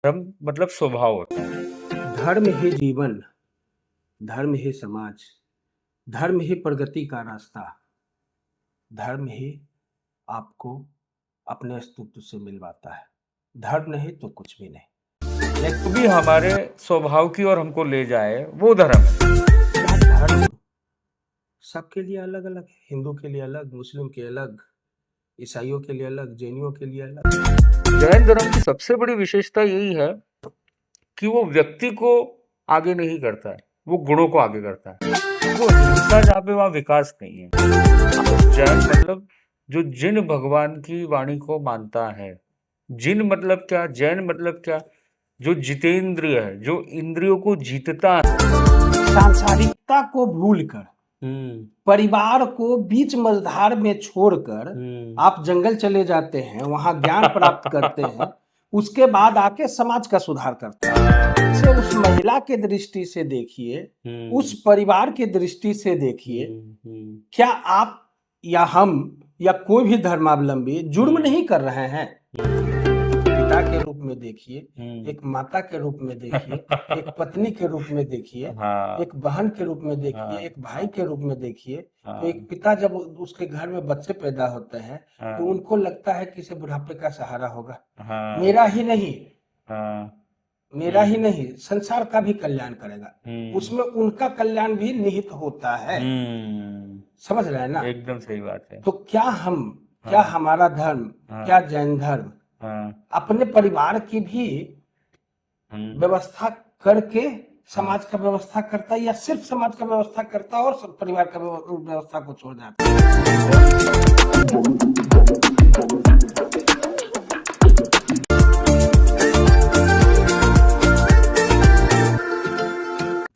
धर्म मतलब स्वभाव होता है। धर्म ही जीवन, धर्म ही समाज, धर्म ही प्रगति का रास्ता, धर्म ही आपको अपने अस्तित्व से मिलवाता है। धर्म नहीं तो कुछ भी नहीं। जो भी हमारे स्वभाव की ओर हमको ले जाए वो धर्म है। धर्म सबके लिए अलग अलग है। हिंदू के लिए अलग, मुस्लिम के अलग, ईसाइयों के लिए अलग, जैनियों के लिए अलग। जैन धर्म की सबसे बड़ी विशेषता यही है कि वो व्यक्ति को आगे नहीं करता है, वो गुणों को आगे करता है। वो हिंसा जहाँ पे वहाँ विकास नहीं है। जैन मतलब जो जिन भगवान की वाणी को मानता है। जिन मतलब क्या, जैन मतलब क्या, जो जितेंद्रिय है, जो इंद्रियों को जीतता है। सांसारिकता को भूलकर, परिवार को बीच मझधार में छोड़कर आप जंगल चले जाते हैं, वहां ज्ञान प्राप्त करते हैं, उसके बाद आके समाज का सुधार करते हैं। इसे उस महिला के दृष्टि से देखिए, उस परिवार के दृष्टि से देखिए। क्या आप या हम या कोई भी धर्मावलंबी जुर्म नहीं कर रहे हैं? पिता के रूप में देखिए, एक माता के रूप में देखिए, एक पत्नी के रूप में देखिए, एक बहन के रूप में देखिए, एक भाई के रूप में देखिए। तो एक पिता जब उसके घर में बच्चे पैदा होते हैं तो उनको लगता है कि इसे बुढ़ापे का सहारा होगा। मेरा ही नहीं, मेरा ही नहीं, संसार का भी कल्याण करेगा। उसमें उनका कल्याण भी निहित होता है। समझ रहे हैं ना? एकदम सही बात है। तो क्या हमारा धर्म, क्या जैन धर्म अपने परिवार की भी व्यवस्था करके समाज का व्यवस्था करता है, या सिर्फ समाज का व्यवस्था करता है और सब परिवार का व्यवस्था को छोड़ जाता है?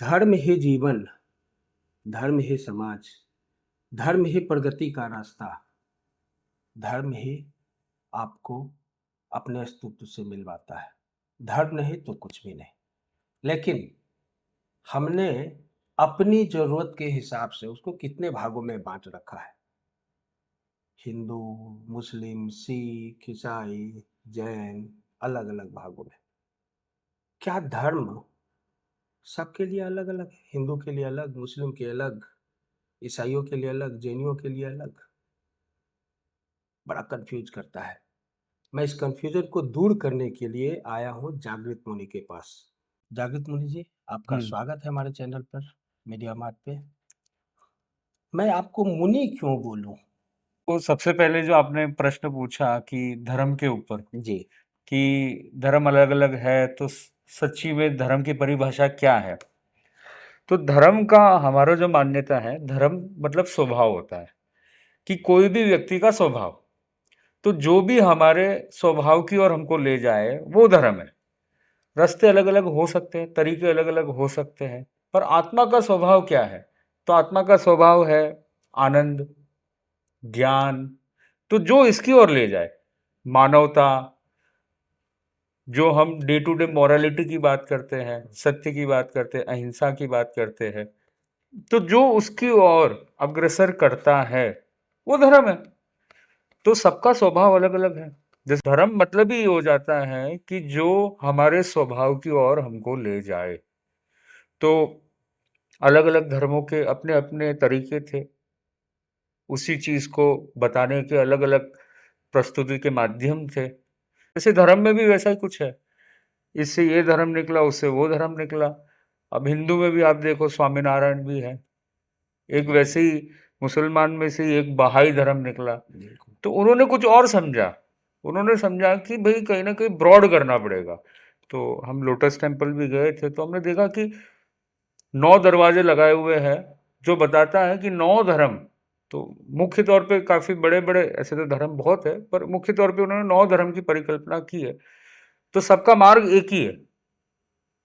धर्म ही जीवन, धर्म ही समाज, धर्म ही प्रगति का रास्ता, धर्म ही आपको अपने अस्तित्व से मिलवाता है। धर्म नहीं तो कुछ भी नहीं। लेकिन हमने अपनी जरूरत के हिसाब से उसको कितने भागों में बांट रखा है। हिंदू, मुस्लिम, सिख, ईसाई, जैन, अलग अलग भागों में। क्या धर्म सबके लिए अलग अलग है? हिंदू के लिए अलग, मुस्लिम के अलग, ईसाइयों के लिए अलग, जैनियों के लिए अलग। बड़ा कंफ्यूज करता है। मैं इस कंफ्यूजन को दूर करने के लिए आया हूँ जागृत मुनि के पास। जागृत मुनि जी, आपका स्वागत है हमारे चैनल पर, मीडिया मार्ट पे। मैं आपको मुनि क्यों बोलूं? तो सबसे पहले जो आपने प्रश्न पूछा कि धर्म के ऊपर जी, कि धर्म अलग अलग है, तो सच्ची में धर्म की परिभाषा क्या है? तो धर्म का हमारा जो मान्यता है, धर्म मतलब स्वभाव होता है कि कोई भी व्यक्ति का स्वभाव। तो जो भी हमारे स्वभाव की ओर हमको ले जाए वो धर्म है। रास्ते अलग अलग हो सकते हैं, तरीके अलग अलग हो सकते हैं, पर आत्मा का स्वभाव क्या है? तो आत्मा का स्वभाव है आनंद, ज्ञान। तो जो इसकी ओर ले जाए, मानवता, जो हम डे टू डे मॉरलिटी की बात करते हैं, सत्य की बात करते हैं, अहिंसा की बात करते हैं, तो जो उसकी ओर अग्रसर करता है वो धर्म है। तो सबका स्वभाव अलग अलग है। जैसे धर्म मतलब ही हो जाता है कि जो हमारे स्वभाव की ओर हमको ले जाए। तो अलग अलग धर्मों के अपने अपने तरीके थे उसी चीज को बताने के, अलग अलग प्रस्तुति के माध्यम थे। जैसे धर्म में भी वैसा ही कुछ है, इससे ये धर्म निकला, उससे वो धर्म निकला। अब हिंदू में भी आप देखो स्वामीनारायण भी है, एक वैसे ही मुसलमान में से ही एक बहाई धर्म निकला। तो उन्होंने कुछ और समझा, उन्होंने समझा कि भाई कहीं ना कहीं ब्रॉड करना पड़ेगा। तो हम लोटस टेम्पल भी गए थे, तो हमने देखा कि 9 दरवाजे लगाए हुए हैं, जो बताता है कि 9 धर्म। तो मुख्य तौर पे काफी बड़े बड़े ऐसे तो धर्म बहुत है, पर मुख्य तौर पे उन्होंने 9 धर्म की परिकल्पना की है। तो सबका मार्ग एक ही है,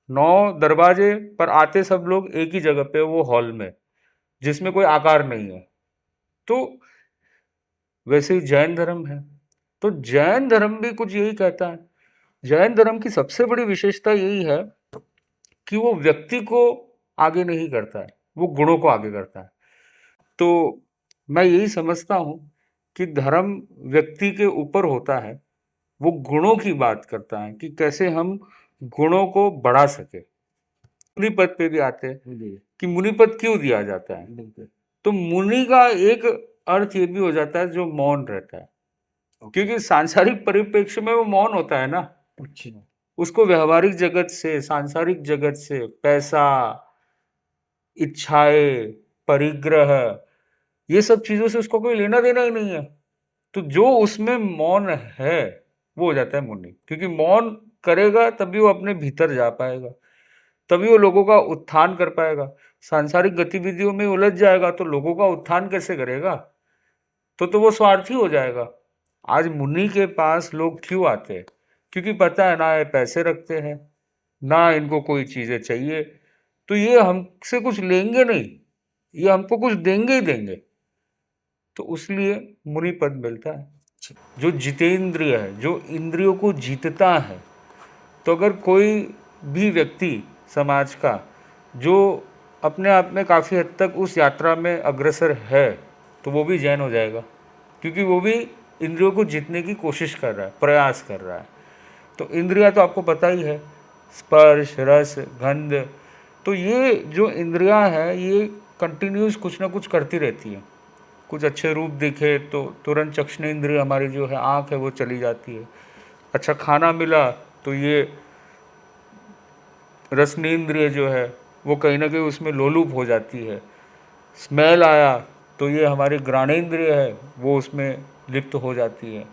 9 दरवाजे, पर आते सब लोग एक ही जगह पे, वो हॉल में, जिसमें कोई आकार नहीं है। तो वैसे ही जैन धर्म है, तो जैन धर्म भी कुछ यही कहता है। जैन धर्म की सबसे बड़ी विशेषता यही है कि वो व्यक्ति को आगे नहीं करता है, वो गुणों को आगे करता है। तो मैं यही समझता हूँ कि धर्म व्यक्ति के ऊपर होता है, वो गुणों की बात करता है कि कैसे हम गुणों को बढ़ा सके। मुनि पद पे भी आते हैं जी कि मुनि पद क्यों दिया जाता है। बिल्कुल। तो मुनि का एक अर्थ ये भी हो जाता है जो मौन रहता है, ओके। क्योंकि सांसारिक परिप्रेक्ष्य में वो मौन होता है ना। अच्छा। उसको व्यवहारिक जगत से, सांसारिक जगत से, पैसा, इच्छाएं, परिग्रह, ये सब चीजों से उसको कोई लेना देना ही नहीं है। तो जो उसमें मौन है वो हो जाता है मुनि, क्योंकि मौन करेगा तभी वो अपने भीतर जा पाएगा, तभी वो लोगों का उत्थान कर पाएगा। सांसारिक गतिविधियों में उलझ जाएगा तो लोगों का उत्थान कैसे करेगा। तो वो स्वार्थी हो जाएगा। आज मुनि के पास लोग क्यों आते हैं, क्योंकि पता है ना ये पैसे रखते हैं, ना इनको कोई चीजें चाहिए, तो ये हमसे कुछ लेंगे नहीं, ये हमको कुछ देंगे ही देंगे। तो उसलिए मुनि पद मिलता है। जो जितेंद्रिय है, जो इंद्रियों को जीतता है। तो अगर कोई भी व्यक्ति समाज का जो अपने आप में काफ़ी हद तक उस यात्रा में अग्रसर है, तो वो भी जैन हो जाएगा, क्योंकि वो भी इंद्रियों को जीतने की कोशिश कर रहा है, प्रयास कर रहा है। तो इंद्रियां तो आपको पता ही है, स्पर्श, रस, गंध। तो ये जो इंद्रियां हैं ये कंटिन्यूस कुछ ना कुछ करती रहती हैं। कुछ अच्छे रूप दिखे तो तुरंत चक्षणेंद्रिय हमारी जो है आँख है वो चली जाती है। अच्छा खाना मिला तो ये रसनेंद्रिय जो है वो कहीं ना कहीं उसमें लोलुप हो जाती है। स्मेल आया तो ये हमारी घ्राणेंद्रिय है वो उसमें लिप्त हो जाती है।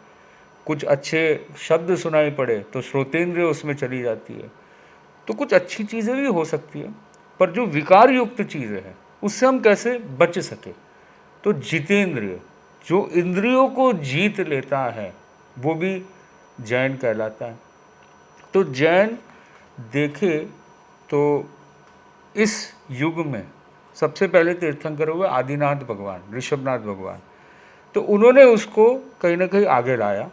कुछ अच्छे शब्द सुनाई पड़े तो श्रोतेंद्रिय उसमें चली जाती है। तो कुछ अच्छी चीज़ें भी हो सकती है, पर जो विकार युक्त चीज़ें हैं उससे हम कैसे बच सके। तो जितेंद्रिय, जो इंद्रियों को जीत लेता है, वो भी जैन कहलाता है। तो जैन देखे तो इस युग में सबसे पहले तीर्थंकर हुए आदिनाथ भगवान, ऋषभनाथ भगवान। तो उन्होंने उसको कहीं ना कहीं आगे लाया।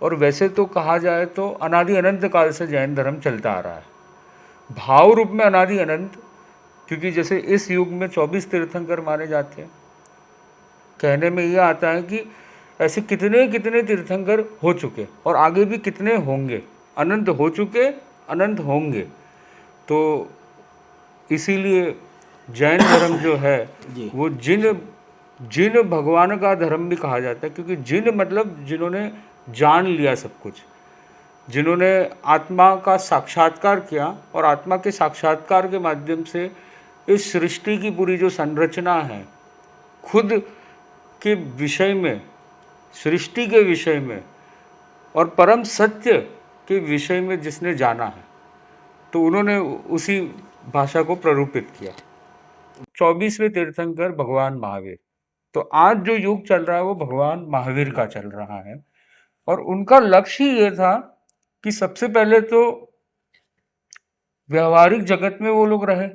और वैसे तो कहा जाए तो अनादि अनंत काल से जैन धर्म चलता आ रहा है, भाव रूप में अनादि अनंत। क्योंकि जैसे इस युग में 24 तीर्थंकर माने जाते हैं। कहने में यह आता है कि ऐसे कितने कितने तीर्थंकर हो चुके और आगे भी कितने होंगे, अनंत हो चुके, अनंत होंगे। तो इसीलिए जैन धर्म जो है जी वो जिन जिन भगवान का धर्म भी कहा जाता है, क्योंकि जिन मतलब जिन्होंने जान लिया सब कुछ, जिन्होंने आत्मा का साक्षात्कार किया और आत्मा के साक्षात्कार के माध्यम से इस सृष्टि की पूरी जो संरचना है, खुद के विषय में, सृष्टि के विषय में और परम सत्य के विषय में जिसने जाना है, तो उन्होंने उसी भाषा को प्ररूपित किया। 24वें तीर्थंकर भगवान महावीर। तो आज जो युग चल रहा है वो भगवान महावीर का चल रहा है। और उनका लक्ष्य ही ये था कि सबसे पहले तो व्यवहारिक जगत में वो लोग रहे,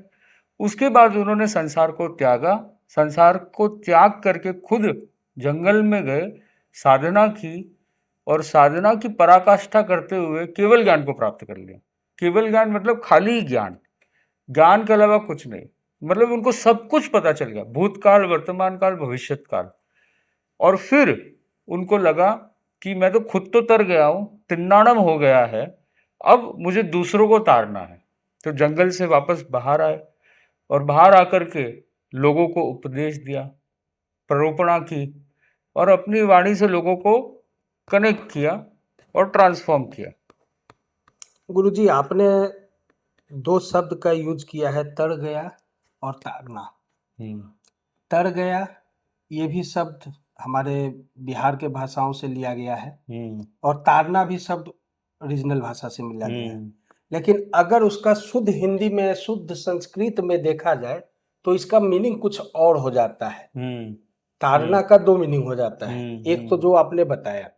उसके बाद उन्होंने संसार को त्यागा। संसार को त्याग करके खुद जंगल में गए, साधना की और साधना की पराकाष्ठा करते हुए केवल ज्ञान को प्राप्त कर लिया। केवल ज्ञान मतलब खाली ज्ञान, ज्ञान के अलावा कुछ नहीं। मतलब उनको सब कुछ पता चल गया, भूतकाल, वर्तमान काल, भविष्यत काल। और फिर उनको लगा कि मैं तो खुद तो तर गया हूँ, तिन्नाणम हो गया है, अब मुझे दूसरों को तारना है। तो जंगल से वापस बाहर आए और बाहर आकर के लोगों को उपदेश दिया, प्ररोपणा की और अपनी वाणी से लोगों को कनेक्ट किया और ट्रांसफॉर्म किया। गुरुजी, आपने दो शब्द का यूज किया है, तर गया और तारना। तर गया ये भी शब्द हमारे बिहार के भाषाओं से लिया गया है और तारना भी शब्द रीजनल भाषा से मिला गया है। लेकिन अगर उसका शुद्ध हिंदी में, शुद्ध संस्कृत में देखा जाए तो इसका मीनिंग कुछ और हो जाता है। तारना का दो मीनिंग हो जाता है। एक तो जो आपने बताया,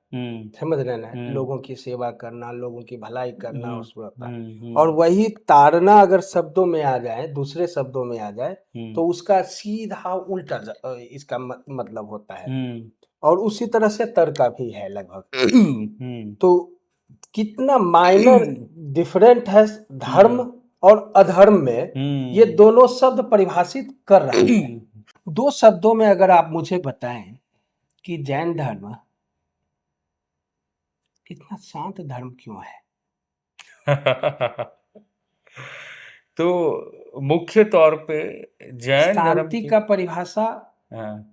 समझ रहे ना, लोगों की सेवा करना, लोगों की भलाई करना, उसमें होता है। और वही तारना अगर शब्दों में आ जाए, दूसरे शब्दों में आ जाए, तो उसका सीधा उल्टा इसका मतलब होता है। और उसी तरह से तर का भी है लगभग। तो कितना माइनर डिफरेंट है धर्म और अधर्म में, ये दोनों शब्द परिभाषित कर रहे हैं। दो शब्दों में अगर आप मुझे बताएं कि जैन धर्म इतना शांत धर्म क्यों है? तो मुख्य तौर पे जैन धर्म शांति की। का परिभाषा हाँ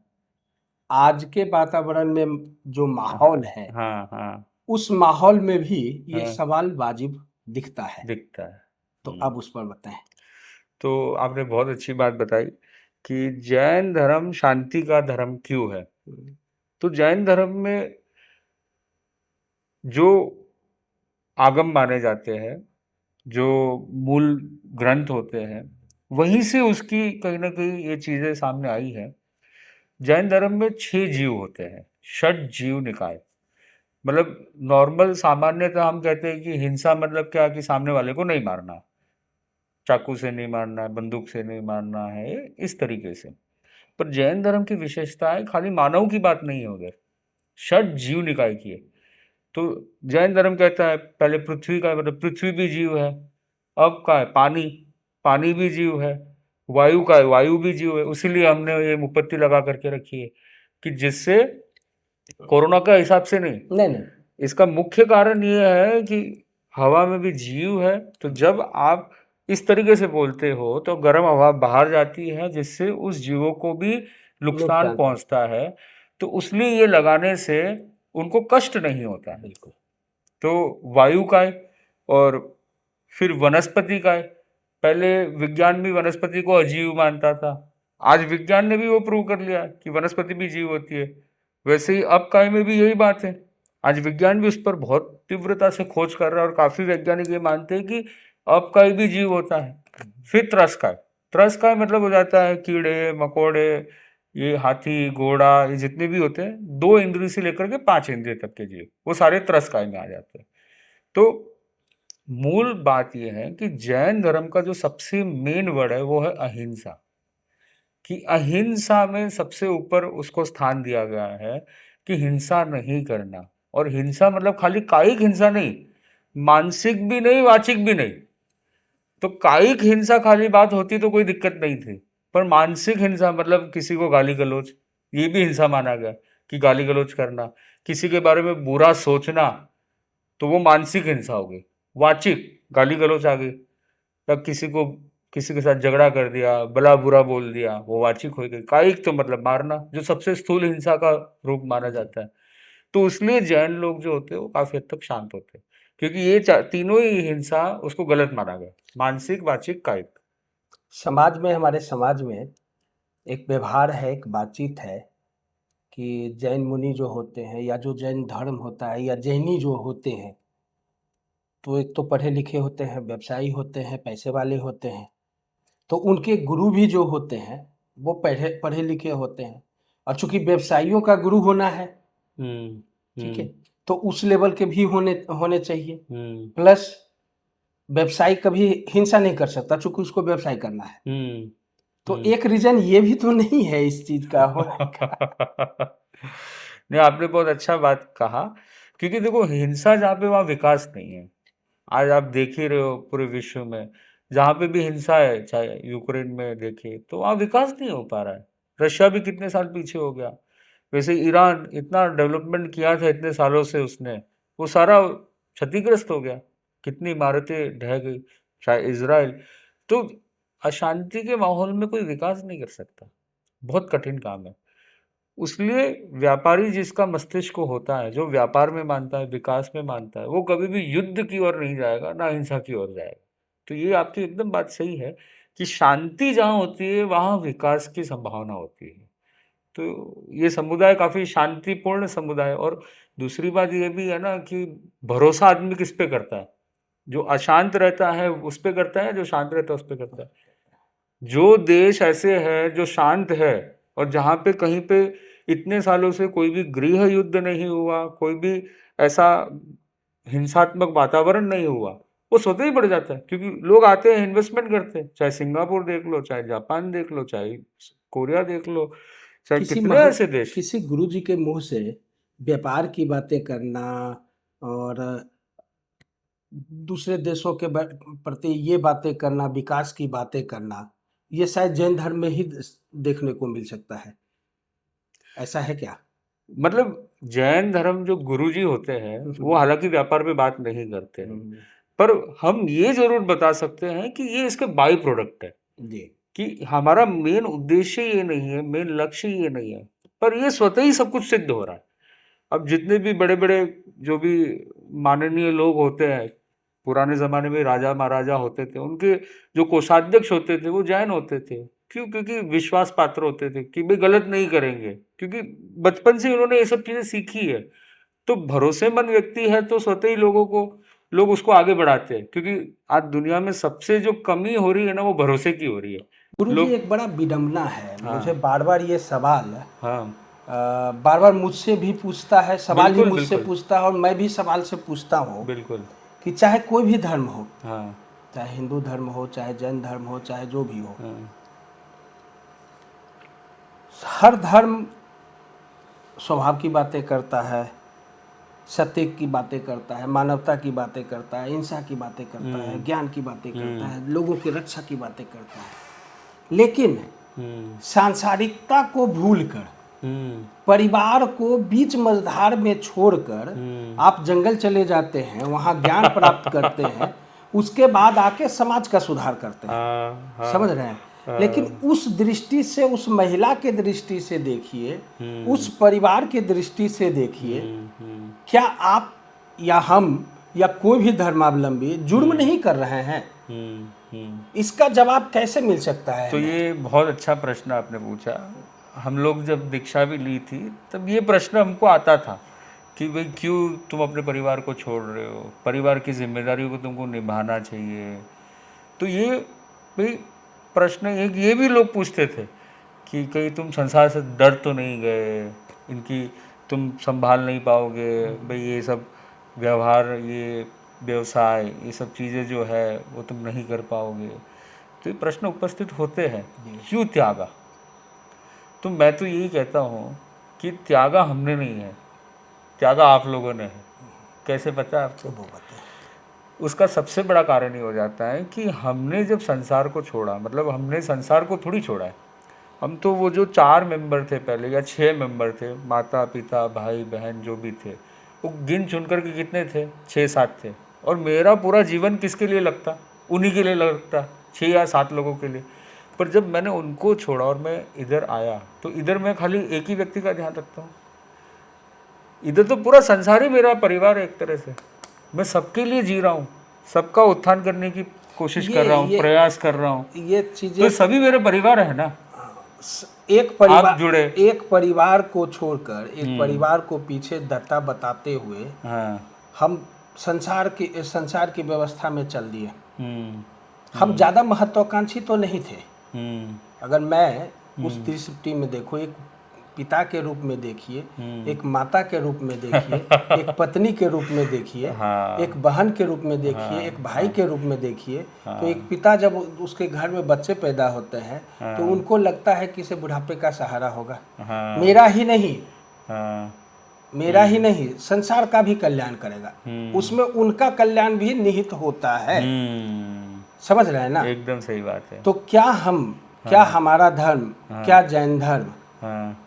आज के वातावरण में जो माहौल है, हाँ हाँ उस माहौल में भी ये हाँ, सवाल वाजिब दिखता है। दिखता है। तो हम्म। अब उस पर बताएं। तो आपने बहुत अच्छी बात बताई कि जैन धर्म शांति का धर्म क्यों है। तो जैन धर्म में जो आगम माने जाते हैं, जो मूल ग्रंथ होते हैं, वहीं से उसकी कहीं ना कहीं ये चीजें सामने आई है। जैन धर्म में 6 जीव होते हैं, षट जीव निकाय। मतलब नॉर्मल सामान्यतः हम कहते हैं कि हिंसा मतलब क्या, कि सामने वाले को नहीं मारना, चाकू से नहीं मारना है, बंदूक से नहीं मारना है, इस तरीके से। पर जैन धर्म की विशेषता है खाली मानव की बात नहीं है उधर, षट जीव निकाय की है। तो जैन धर्म कहता है पहले पृथ्वी का, मतलब पृथ्वी भी जीव है। अब का है पानी, पानी भी जीव है। वायु का है, वायु भी जीव है। उसीलिए हमने ये मुपत्ति लगा करके रखी है कि जिससे कोरोना का हिसाब से नहीं, नहीं नहीं। इसका मुख्य कारण ये है कि हवा में भी जीव है। तो जब आप इस तरीके से बोलते हो तो गर्म हवा बाहर जाती है, जिससे उस जीवों को भी नुकसान नुकसान पहुंचता पहुंचता है। तो उसलिए ये लगाने से उनको कष्ट नहीं होता है, है। बिल्कुल। तो वायु का है, और फिर वनस्पति का है। पहले विज्ञान भी वनस्पति को अजीव मानता था, आज विज्ञान ने भी वो प्रूव कर लिया कि वनस्पति भी जीव होती है। वैसे ही अपकाय में भी यही बात है। आज विज्ञान भी उस पर बहुत तीव्रता से खोज कर रहा है, और काफी वैज्ञानिक ये मानते हैं कि अपकाय भी जीव होता है। फिर त्रस्काय, त्रस्काय मतलब हो जाता है कीड़े मकोड़े, ये हाथी घोड़ा, ये जितने भी होते हैं 2 इंद्रिय से लेकर के 5 इंद्रिय तक के जीव, वो सारे त्रस्काय में आ जाते हैं। तो मूल बात यह है कि जैन धर्म का जो सबसे मेन वर्ड है वो है अहिंसा। कि अहिंसा में सबसे ऊपर उसको स्थान दिया गया है कि हिंसा नहीं करना। और हिंसा मतलब खाली कायिक हिंसा नहीं, मानसिक भी नहीं, वाचिक भी नहीं। तो कायिक हिंसा खाली बात होती तो कोई दिक्कत नहीं थी, पर मानसिक हिंसा मतलब किसी को गाली गलौज, ये भी हिंसा माना गया। कि गाली गलौज करना, किसी के बारे में बुरा सोचना, तो वो मानसिक हिंसा हो गई। वाचिक, गाली गलौज आ गई, तब किसी को, किसी के साथ झगड़ा कर दिया, भला बुरा बोल दिया, वो वाचिक हो गई। कायिक तो मतलब मारना, जो सबसे स्थूल हिंसा का रूप माना जी। जाता है। तो इसलिए जैन लोग जो होते हैं वो काफी हद तक शांत होते हैं, क्योंकि ये तीनों ही हिंसा उसको गलत माना गया, मानसिक वाचिक कायिक। समाज में, हमारे समाज में एक व्यवहार है, एक बातचीत है कि जैन मुनि जो होते हैं, या जो जैन धर्म होता है, या जैनी जो होते हैं, तो एक तो पढ़े लिखे होते हैं, व्यवसायी होते हैं, पैसे वाले होते हैं। तो उनके गुरु भी जो होते हैं, वो पढ़े पढ़े लिखे होते हैं। और चूंकि व्यवसायियों का गुरु होना है, हम्म ठीक है, हम्म तो उस लेवल के भी होने होने चाहिए। हम्म प्लस व्यवसायी कभी हिंसा नहीं कर सकता, चूंकि उसको व्यवसाय करना है। हम्म तो हम्म एक रीजन ये भी तो नहीं है इस चीज का होने का। नहीं, आपने बहुत अच्छा बात कहा। क्योंकि देखो, हिंसा जहाँ पे वहाँ विकास नहीं है। आज आप देख ही रहे हो पूरे विश्व में, जहाँ पे भी हिंसा है, चाहे यूक्रेन में देखिए, तो वहाँ विकास नहीं हो पा रहा है। रशिया भी कितने साल पीछे हो गया। वैसे ईरान इतना डेवलपमेंट किया था इतने सालों से उसने, वो सारा क्षतिग्रस्त हो गया, कितनी इमारतें ढह गई। चाहे इजराइल, तो अशांति के माहौल में कोई विकास नहीं कर सकता, बहुत कठिन काम है। उसलिए व्यापारी जिसका मस्तिष्क होता है, जो व्यापार में मानता है, विकास में मानता है, वो कभी भी युद्ध की ओर नहीं जाएगा, ना हिंसा की ओर जाएगा। तो ये आपकी एकदम बात सही है कि शांति जहाँ होती है वहाँ विकास की संभावना होती है। तो ये समुदाय काफी शांतिपूर्ण समुदाय है। और दूसरी बात ये भी है ना कि भरोसा आदमी किस पे करता है, जो अशांत रहता है उस पे करता है, जो शांत रहता है उस पे करता है। जो देश ऐसे है जो शांत है, और जहाँ पे कहीं पे इतने सालों से कोई भी गृह युद्ध नहीं हुआ, कोई भी ऐसा हिंसात्मक वातावरण नहीं हुआ, वो स्वतः ही बढ़ जाता है। क्योंकि लोग आते हैं, इन्वेस्टमेंट करते हैं। चाहे सिंगापुर देख लो, चाहे जापान देख लो, चाहे कोरिया देख लो, चाहे किसी कितने महा ऐसे देश। किसी गुरु जी के मुंह से व्यापार की बातें करना, और दूसरे देशों के प्रति ये बातें करना, विकास की बातें करना, ये शायद जैन धर्म में ही देखने को मिल सकता है। ऐसा है क्या? मतलब जैन धर्म जो गुरुजी होते हैं वो हम्म, हालांकि व्यापार पे बात नहीं करते हैं, हम्म, पर हम ये जरूर बता सकते हैं कि ये इसके बाई प्रोडक्ट है, जी कि हमारा मेन उद्देश्य ये नहीं है, मेन लक्ष्य ये नहीं है, पर ये स्वतः ही सब कुछ सिद्ध हो रहा है। अब जितने भी बड़े बड़े जो भी माननीय लोग होते हैं, पुराने जमाने में राजा महाराजा होते थे, उनके जो कोषाध्यक्ष होते थे वो जैन होते थे। क्यों? क्योंकि विश्वास पात्र होते थे कि भाई गलत नहीं करेंगे, क्योंकि बचपन से उन्होंने ये सब चीजें सीखी है। तो भरोसेमंद व्यक्ति है तो स्वतः ही लोग उसको आगे बढ़ाते हैं, क्योंकि आज दुनिया में सबसे जो कमी हो रही है ना, वो भरोसे की हो रही है। गुरुजी, लोग, एक बड़ा विडंबना है, हाँ मुझे बार बार ये सवाल हाँ बार बार मुझसे भी पूछता है, सवाल ही बिल्कुल मुझसे बिल्कुल पूछता है और मैं भी सवाल से पूछता हूँ बिल्कुल, कि चाहे कोई भी धर्म हो, हाँ चाहे हिंदू धर्म हो, चाहे जैन धर्म हो, चाहे जो भी हो, हाँ हर धर्म स्वभाव की बातें करता है, सत्य की बातें करता है, मानवता की बातें करता है, हिंसा की बातें करता है, ज्ञान की बातें करता है, लोगों की रक्षा की बातें करता है। लेकिन सांसारिकता को भूलकर, परिवार को बीच मझधार में छोड़कर आप जंगल चले जाते हैं, वहाँ ज्ञान प्राप्त करते हैं, उसके बाद आके समाज का सुधार करते हैं। समझ रहे हैं? लेकिन उस दृष्टि से, उस महिला के दृष्टि से देखिए, उस परिवार के दृष्टि से देखिए, क्या आप या हम या कोई भी धर्मावलंबी जुर्म नहीं कर रहे हैं? इसका जवाब कैसे मिल सकता है? तो ये बहुत अच्छा प्रश्न आपने पूछा। हम लोग जब दीक्षा भी ली थी तब ये प्रश्न हमको आता था कि भाई क्यों तुम अपने परिवार को छोड़ रहे हो, परिवार की जिम्मेदारियों को तुमको निभाना चाहिए। तो ये भाई प्रश्न ये भी लोग पूछते थे कि कहीं तुम संसार से डर तो नहीं गए, इनकी तुम संभाल नहीं पाओगे, भाई ये सब व्यवहार, ये व्यवसाय, ये सब चीज़ें जो है वो तुम नहीं कर पाओगे। तो ये प्रश्न उपस्थित होते हैं, क्यों त्यागा? तो मैं तो यही कहता हूँ कि त्यागा हमने नहीं है, त्यागा आप लोगों ने है। कैसे पता है आपको? उसका सबसे बड़ा कारण ये हो जाता है कि हमने जब संसार को छोड़ा, मतलब हमने संसार को थोड़ी छोड़ा है, हम तो वो जो 4 मेंबर थे पहले या 6 मेंबर थे, माता पिता भाई बहन जो भी थे, वो गिन चुन कर के कितने थे? 6-7 थे। और मेरा पूरा जीवन किसके लिए लगता? उन्हीं के लिए लगता, 6 या 7 लोगों के लिए। पर जब मैंने उनको छोड़ा और मैं इधर आया, तो इधर मैं खाली एक ही व्यक्ति का ध्यान रखता हूँ। इधर तो पूरा संसार ही मेरा परिवार है एक तरह से। मैं सबके लिए जी रहा हूँ, सबका उत्थान करने की कोशिश कर रहा हूँ, प्रयास कर रहा हूँ। ये चीजें तो सभी मेरे परिवार है ना। एक परिवार, आप जुड़े, एक परिवार को छोड़कर एक परिवार को पीछे धत्ता बताते हुए हम संसार की व्यवस्था में चल दिए। हम ज्यादा महत्वाकांक्षी तो नहीं थे। अगर मैं उस दृष्टि में देखो, एक पिता के रूप में देखिए, एक माता के रूप में देखिए, एक पत्नी के रूप में देखिए, एक बहन के रूप में देखिए, एक भाई के रूप में देखिए। तो एक पिता जब उसके घर में बच्चे पैदा होते हैं तो उनको लगता है कि इसे बुढ़ापे का सहारा होगा। मेरा ही नहीं, संसार का भी कल्याण करेगा, उसमें उनका कल्याण भी निहित होता है। समझ रहे हैं ना? एकदम सही बात है। तो क्या हमारा धर्म, क्या जैन धर्म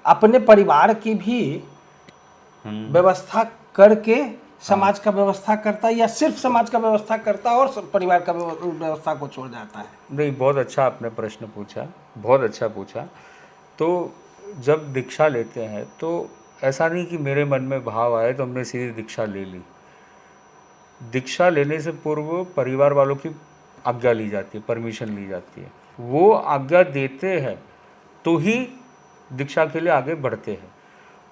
अपने परिवार की भी व्यवस्था करके समाज का व्यवस्था करता है, या सिर्फ समाज का व्यवस्था करता है और परिवार का व्यवस्था को छोड़ जाता है? नहीं, बहुत अच्छा आपने प्रश्न पूछा, बहुत अच्छा पूछा। तो जब दीक्षा लेते हैं तो ऐसा नहीं कि मेरे मन में भाव आए तो हमने सीधी दीक्षा ले ली। दीक्षा लेने से पूर्व परिवार वालों की आज्ञा ली जाती है, परमिशन ली जाती है। वो आज्ञा देते हैं तो ही दीक्षा के लिए आगे बढ़ते हैं।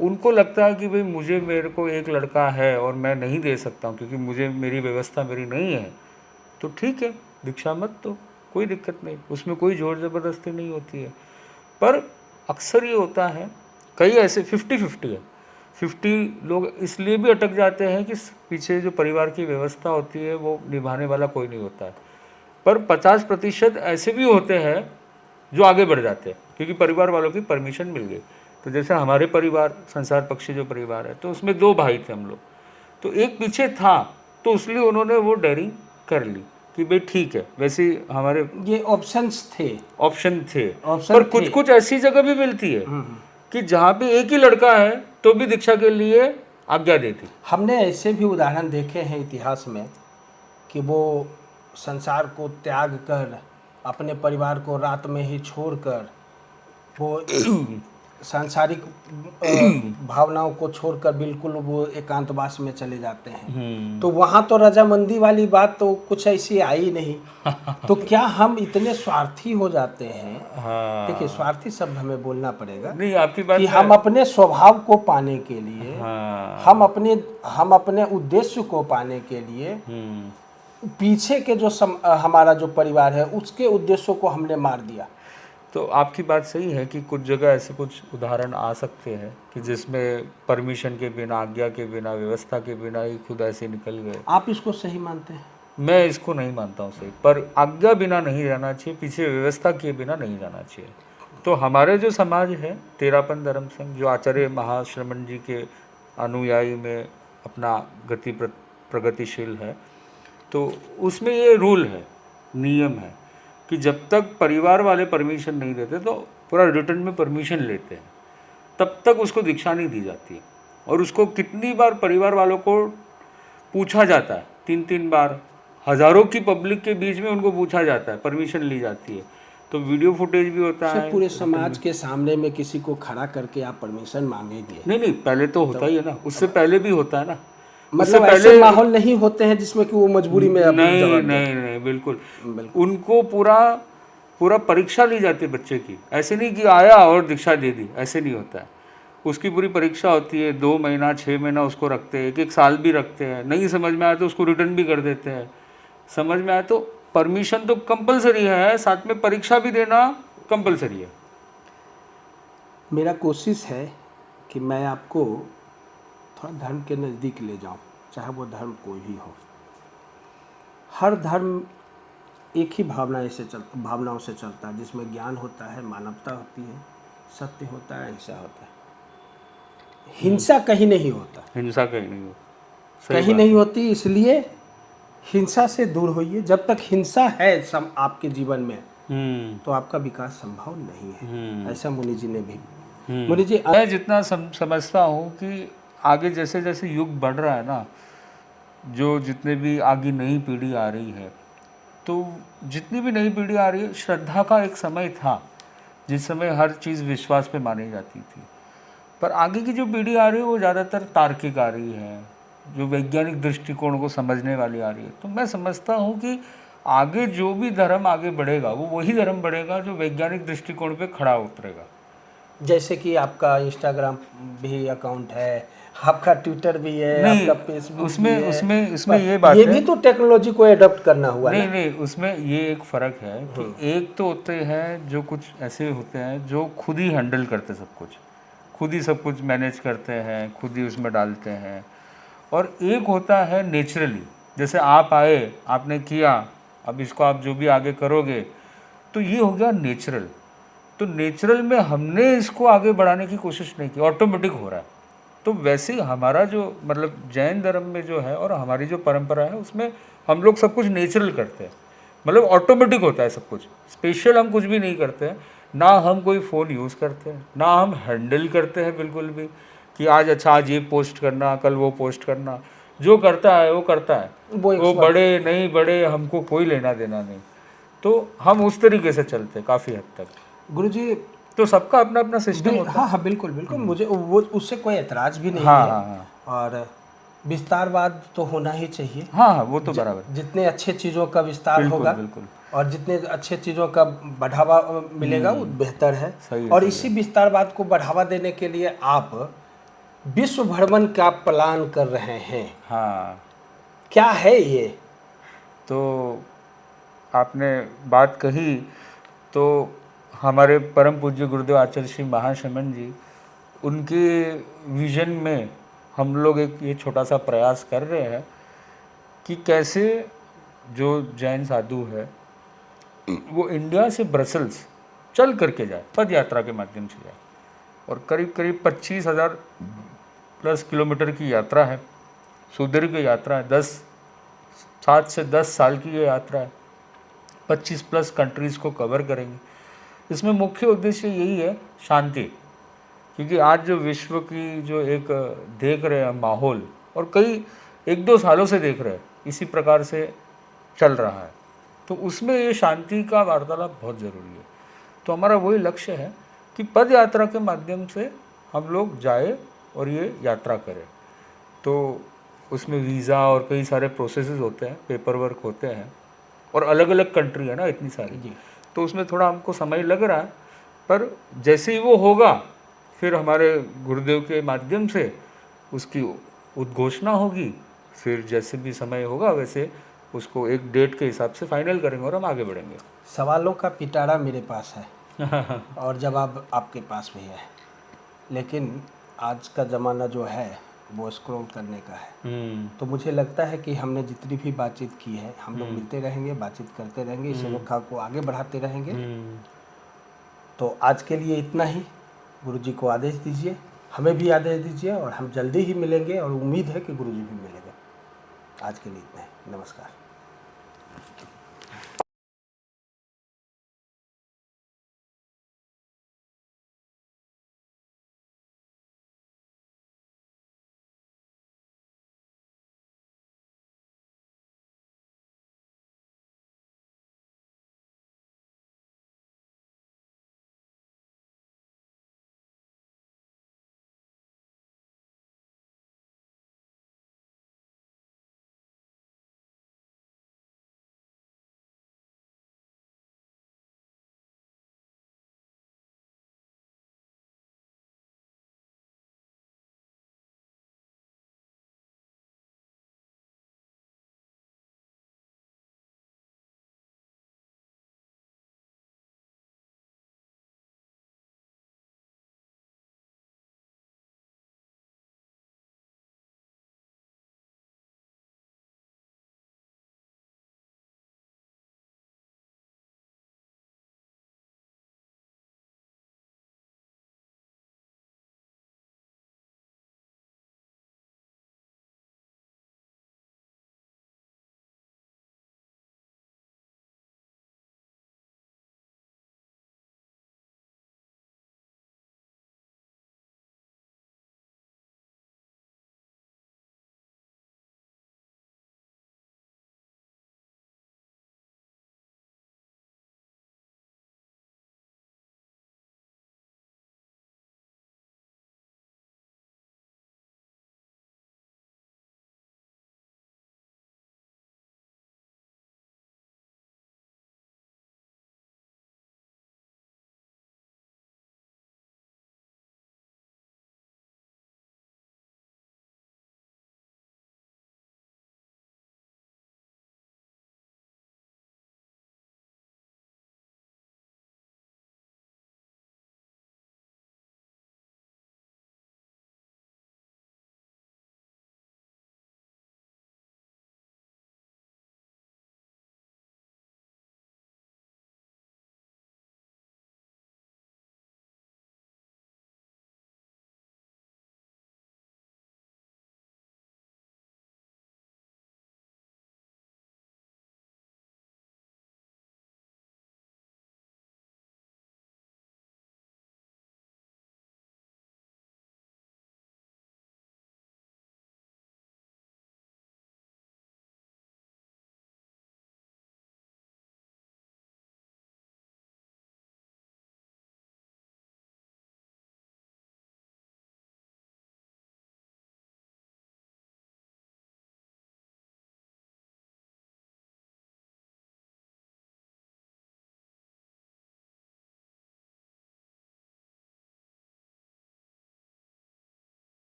उनको लगता है कि भाई मेरे को एक लड़का है और मैं नहीं दे सकता हूँ क्योंकि मेरी व्यवस्था मेरी नहीं है, तो ठीक है, दीक्षा मत दो, कोई दिक्कत नहीं, उसमें कोई जोर ज़बरदस्ती नहीं होती है। पर अक्सर ये होता है, कई ऐसे 50-50 है, 50 लोग इसलिए भी अटक जाते हैं कि पीछे जो परिवार की व्यवस्था होती है वो निभाने वाला कोई नहीं होता है। पर 50% ऐसे भी होते हैं जो आगे बढ़ जाते हैं क्योंकि परिवार वालों की परमिशन मिल गई। तो जैसे हमारे परिवार, संसार पक्षी जो परिवार है, तो उसमें 2 भाई थे हम लोग, तो एक पीछे था, तो इसलिए उन्होंने वो डेयरिंग कर ली कि भाई ठीक है। वैसे हमारे ये ऑप्शन थे, पर कुछ ऐसी जगह भी मिलती है कि जहाँ पे एक ही लड़का है तो भी दीक्षा के लिए आज्ञा देती। हमने ऐसे भी उदाहरण देखे हैं इतिहास में कि वो संसार को त्याग कर, अपने परिवार को रात में ही छोड़कर, वो सांसारिक भावनाओं को छोड़कर बिल्कुल वो एकांतवास में चले जाते हैं। तो वहाँ तो रजामंदी वाली बात तो कुछ ऐसी आई नहीं। तो क्या हम इतने स्वार्थी हो जाते हैं? देखिए, हाँ स्वार्थी शब्द हमें बोलना पड़ेगा नहीं, आपकी बात कि हम अपने स्वभाव को पाने के लिए, हाँ हम अपने उद्देश्य को पाने के लिए पीछे के जो हमारा जो परिवार है उसके उद्देश्यों को हमने मार दिया। तो आपकी बात सही है कि कुछ जगह ऐसे कुछ उदाहरण आ सकते हैं कि जिसमें परमिशन के बिना, आज्ञा के बिना, व्यवस्था के बिना ही खुद ऐसे निकल गए। आप इसको सही मानते हैं? मैं इसको नहीं मानता हूँ सही, पर आज्ञा बिना नहीं जाना चाहिए, पीछे व्यवस्था किए बिना नहीं जाना चाहिए। तो हमारे जो समाज है तेरापन धर्म संघ, जो आचार्य महाश्रमण जी के अनुयायी में अपना प्रगतिशील है, तो उसमें ये रूल है, नियम है कि जब तक परिवार वाले परमिशन नहीं देते तो पूरा रिटर्न में परमिशन लेते हैं, तब तक उसको दीक्षा नहीं दी जाती है। और उसको कितनी बार परिवार वालों को पूछा जाता है, 3-3 बार, हज़ारों की पब्लिक के बीच में उनको पूछा जाता है, परमिशन ली जाती है, तो वीडियो फुटेज भी होता है। पूरे समाज के सामने में किसी को खड़ा करके आप परमिशन मांगेंगे? नहीं, पहले तो होता ही है ना, उससे पहले भी होता है ना। मतलब ऐसे माहौल नहीं होते हैं जिसमें कि वो मजबूरी में नहीं, बिल्कुल उनको पूरा परीक्षा ली जाती है बच्चे की। ऐसे नहीं कि आया और दीक्षा दे दी, ऐसे नहीं होता है। उसकी पूरी परीक्षा होती है, 2 महीना 6 महीना उसको रखते हैं, 1-1 साल भी रखते हैं। नहीं समझ में आया तो उसको रिटर्न भी कर देते हैं, समझ में आया तो परमिशन तो कंपलसरी है, साथ में परीक्षा भी देना कंपलसरी है। मेरा कोशिश है कि मैं आपको थोड़ा धर्म के नज़दीक ले जाऊं, चाहे वो धर्म कोई भी हो। हर धर्म एक ही भावनाओं से चलता है, जिसमें ज्ञान होता है, मानवता होती है, सत्य होता है, अहिंसा होता है। हिंसा कहीं नहीं होता, हिंसा कहीं नहीं होती, कहीं नहीं होती। इसलिए हिंसा से दूर होइए। जब तक हिंसा है आपके जीवन में, तो आपका विकास संभव नहीं है। ऐसा मुनि जी ने भी। मुनि जी, मैं जितना समझता हूँ कि आगे जैसे जैसे युग बढ़ रहा है ना, जो जितने भी आगे नई पीढ़ी आ रही है, तो जितनी भी नई पीढ़ी आ रही है, श्रद्धा का एक समय था जिस समय हर चीज़ विश्वास पे मानी जाती थी। पर आगे की जो पीढ़ी आ रही है वो ज़्यादातर तार्किक आ रही है, जो वैज्ञानिक दृष्टिकोण को समझने वाली आ रही है। तो मैं समझता हूँ कि आगे जो भी धर्म आगे बढ़ेगा वो वही धर्म बढ़ेगा जो वैज्ञानिक दृष्टिकोण पे खड़ा उतरेगा। जैसे कि आपका इंस्टाग्राम भी अकाउंट है, आपका ट्विटर भी है, आपका फेसबुक उसमें भी है। उसमें ये बात ये है, भी तो टेक्नोलॉजी को एडॉप्ट करना हुआ नहीं ना? नहीं, उसमें ये एक फ़र्क है कि एक तो होते हैं जो कुछ ऐसे होते हैं जो खुद ही हैंडल करते सब कुछ, खुद ही सब कुछ मैनेज करते हैं, खुद ही उसमें डालते हैं। और एक होता है नेचुरली, जैसे आप आए, आपने किया, अब इसको आप जो भी आगे करोगे, तो ये हो गया नेचुरल। तो नेचुरल में हमने इसको आगे बढ़ाने की कोशिश नहीं की, ऑटोमेटिक हो रहा है। तो वैसे ही हमारा जो मतलब जैन धर्म में जो है और हमारी जो परंपरा है उसमें हम लोग सब कुछ नेचुरल करते हैं, मतलब ऑटोमेटिक होता है सब कुछ, स्पेशल हम कुछ भी नहीं करते हैं। ना हम कोई फ़ोन यूज़ करते हैं, ना हम हैंडल करते हैं बिल्कुल भी कि आज ये पोस्ट करना, कल वो पोस्ट करना। जो करता है वो करता है, वो बड़े नहीं बड़े हमको कोई लेना देना नहीं। तो हम उस तरीके से चलते काफ़ी हद तक। गुरुजी, तो सबका अपना अपना सिस्टम होता है। हाँ, बिल्कुल बिल्कुल, मुझे वो उससे कोई एतराज भी नहीं है। और विस्तारवाद तो होना ही चाहिए। हाँ, वो तो बराबर। जितने अच्छे चीज़ों का विस्तार होगा, बिल्कुल, और जितने अच्छे चीज़ों का बढ़ावा मिलेगा वो बेहतर है। और इसी विस्तारवाद को बढ़ावा देने के लिए आप विश्व भ्रमण का प्लान कर रहे हैं। हाँ, क्या है ये? तो आपने बात कही, तो हमारे परम पूज्य गुरुदेव आचार्य श्री महाश्रमण जी, उनके विजन में हम लोग एक ये छोटा सा प्रयास कर रहे हैं कि कैसे जो जैन साधु है वो इंडिया से ब्रसल्स चल करके जाए, पद यात्रा के माध्यम से जाए। और करीब करीब 25,000 प्लस किलोमीटर की यात्रा है, सुदीर्घ यात्रा है, 7 से 10 साल की ये यात्रा है, 25 प्लस कंट्रीज़ को कवर करेंगे। इसमें मुख्य उद्देश्य यही है, शांति। क्योंकि आज जो विश्व की जो एक देख रहे हैं माहौल, और कई 1-2 सालों से देख रहे हैं, इसी प्रकार से चल रहा है, तो उसमें ये शांति का वार्तालाप बहुत ज़रूरी है। तो हमारा वही लक्ष्य है कि पद यात्रा के माध्यम से हम लोग जाए और ये यात्रा करें। तो उसमें वीज़ा और कई सारे प्रोसेसेस होते हैं, पेपर वर्क होते हैं, और अलग अलग कंट्री है ना इतनी सारी, जी तो उसमें थोड़ा हमको समय लग रहा है। पर जैसे ही वो होगा फिर हमारे गुरुदेव के माध्यम से उसकी उद्घोषणा होगी, फिर जैसे भी समय होगा वैसे उसको एक डेट के हिसाब से फाइनल करेंगे और हम आगे बढ़ेंगे। सवालों का पिटारा मेरे पास है और जवाब आपके पास भी है, लेकिन आज का ज़माना जो है वो स्क्रॉल करने का है। तो मुझे लगता है कि हमने जितनी भी बातचीत की है, हम लोग मिलते रहेंगे, बातचीत करते रहेंगे, इस अनोखा को आगे बढ़ाते रहेंगे। तो आज के लिए इतना ही। गुरुजी को आदेश दीजिए, हमें भी आदेश दीजिए, और हम जल्दी ही मिलेंगे और उम्मीद है कि गुरुजी भी मिलेंगे। आज के लिए इतना ही। नमस्कार।